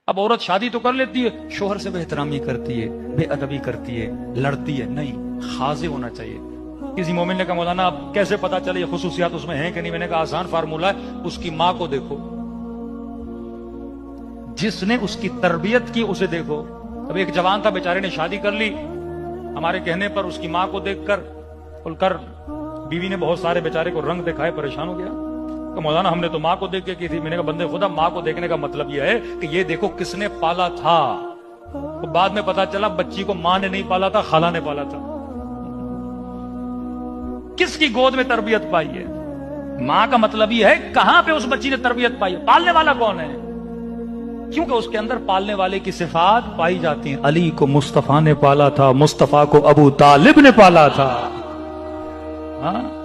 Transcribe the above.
اب عورت شادی تو کر لیتی ہے، شوہر سے بے احترامی کرتی ہے، بے ادبی کرتی ہے، لڑتی ہے، نہیں، خاضع ہونا چاہیے۔ کسی مومن نے کہا مولانا اب کیسے پتا چلے یہ خصوصیات اس میں ہیں کہ نہیں؟ میں نے کہا آسان فارمولہ ہے، اس کی ماں کو دیکھو، جس نے اس کی تربیت کی اسے دیکھو۔ اب ایک جوان تھا بیچارے نے شادی کر لی، ہمارے کہنے پر اس کی ماں کو دیکھ کر بیوی نے بہت سارے بیچارے کو رنگ دکھائے، پریشان ہو گیا کہ مولانا ہم نے تو ماں کو دیکھ کے کی تھی۔ میں نے کہا بندے خدا، ماں کو دیکھنے کا مطلب یہ ہے کہ یہ دیکھو کس نے پالا تھا۔ تو بعد میں پتا چلا بچی کو ماں نے نہیں پالا تھا، خالہ نے پالا تھا۔ کس کی گود میں تربیت پائی ہے؟ ماں کا مطلب یہ ہے کہاں پہ اس بچی نے تربیت پائی ہے، پالنے والا کون ہے؟ کیونکہ اس کے اندر پالنے والے کی صفات پائی جاتی ہیں۔ علی کو مصطفیٰ نے پالا تھا، مصطفیٰ کو ابو طالب نے پالا تھا۔ ہاں